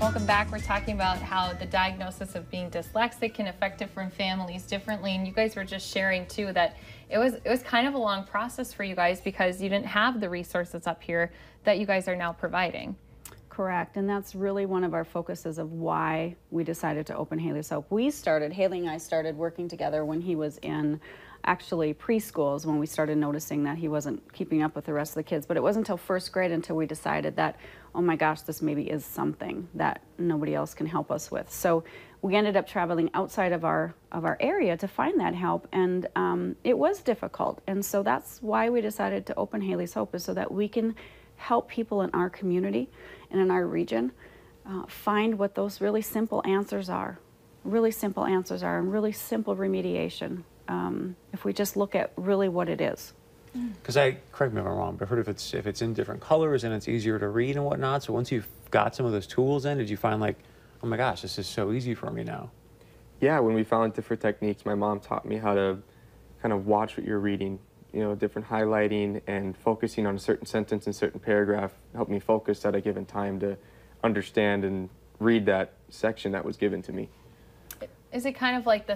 Welcome back. We're talking about how the diagnosis of being dyslexic can affect different families differently. And you guys were just sharing too that it was kind of a long process for you guys because you didn't have the resources up here that you guys are now providing. Correct, and that's really one of our focuses of why we decided to open Haley's Hope. Haley and I started working together when he was in actually preschools, when we started noticing that he wasn't keeping up with the rest of the kids. But it wasn't until first grade until we decided that, oh my gosh, this maybe is something that nobody else can help us with. So we ended up traveling outside of our area to find that help, and it was difficult. And so that's why we decided to open Haley's Hope, is so that we can help people in our community and in our region find what those really simple answers are, and really simple remediation, if we just look at really what it is. Because correct me if I'm wrong, but I've heard if it's in different colors and it's easier to read and whatnot, so once you've got some of those tools in, did you find like, oh my gosh, this is so easy for me now? Yeah, when we found different techniques, my mom taught me how to kind of watch what you're reading. You know, different highlighting and focusing on a certain sentence and certain paragraph helped me focus at a given time to understand and read that section that was given to me. Is it kind of like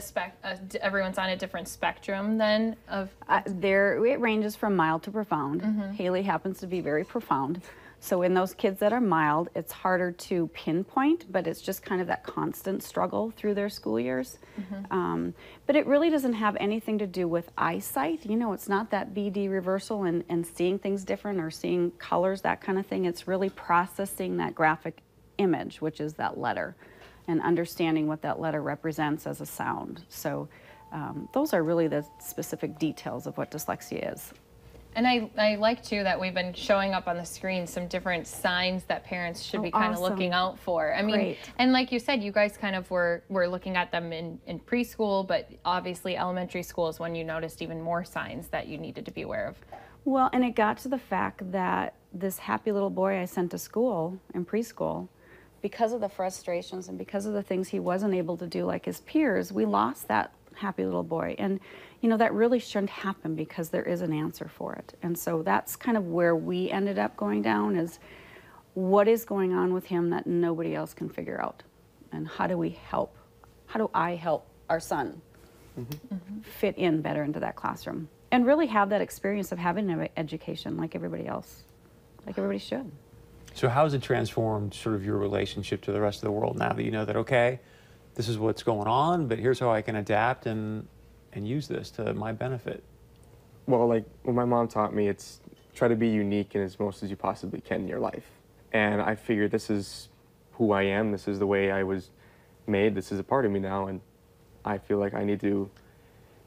everyone's on a different spectrum then? It ranges from mild to profound. Mm-hmm. Haley happens to be very profound. So in those kids that are mild, it's harder to pinpoint, but it's just kind of that constant struggle through their school years. Mm-hmm. But it really doesn't have anything to do with eyesight. You know, it's not that BD reversal and seeing things different or seeing colors, that kind of thing. It's really processing that graphic image, which is that letter, and understanding what that letter represents as a sound. So those are really the specific details of what dyslexia is. And I like, too, that we've been showing up on the screen some different signs that parents should be kind of looking out for. I mean, Great. And like you said, you guys kind of were looking at them in preschool, but obviously elementary school is when you noticed even more signs that you needed to be aware of. Well, and it got to the fact that this happy little boy I sent to school in preschool, because of the frustrations and because of the things he wasn't able to do like his peers, we lost that happy little boy. And you know, that really shouldn't happen because there is an answer for it. And so that's kind of where we ended up going down, is what is going on with him that nobody else can figure out? And how do we help? How do I help our son fit in better into that classroom? And really have that experience of having an education like everybody else, like everybody should. So how has it transformed sort of your relationship to the rest of the world now that you know that, okay, this is what's going on, but here's how I can adapt and use this to my benefit? Well, like what my mom taught me, it's try to be unique in as most as you possibly can in your life. And I figured this is who I am, this is the way I was made, this is a part of me now, and I feel like I need to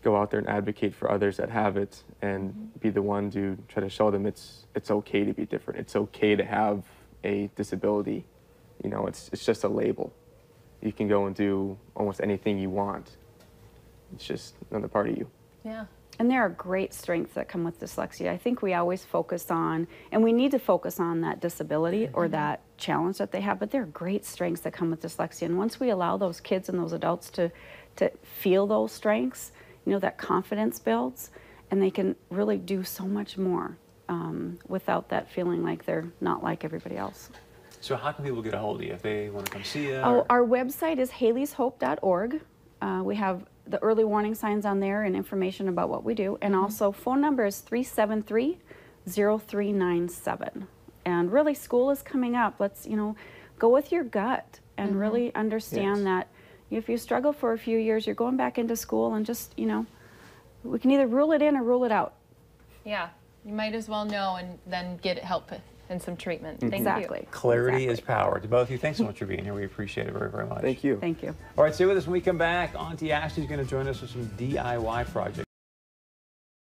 go out there and advocate for others that have it and be the one to try to show them it's okay to be different. It's okay to have a disability. You know, it's just a label. You can go and do almost anything you want. It's just another part of you. Yeah. And there are great strengths that come with dyslexia. I think we always focus on, and we need to focus on that disability or that challenge that they have, but there are great strengths that come with dyslexia. And once we allow those kids and those adults to feel those strengths, you know, that confidence builds, and they can really do so much more without that feeling like they're not like everybody else. So how can people get a hold of you if they want to come see you? Oh, our website is haleyshope.org. We have the early warning signs on there and information about what we do. And also phone number is 373-0397. And really, school is coming up. Let's, you know, go with your gut and really understand that if you struggle for a few years, you're going back into school, and just, you know, we can either rule it in or rule it out. Yeah, you might as well know and then get help and some treatment. Thank Exactly. you. Clarity is power. To both of you, thanks so much for being here. We appreciate it very, very much. Thank you. Thank you. All right, stay with us when we come back. Auntie Ashley's going to join us with some DIY projects.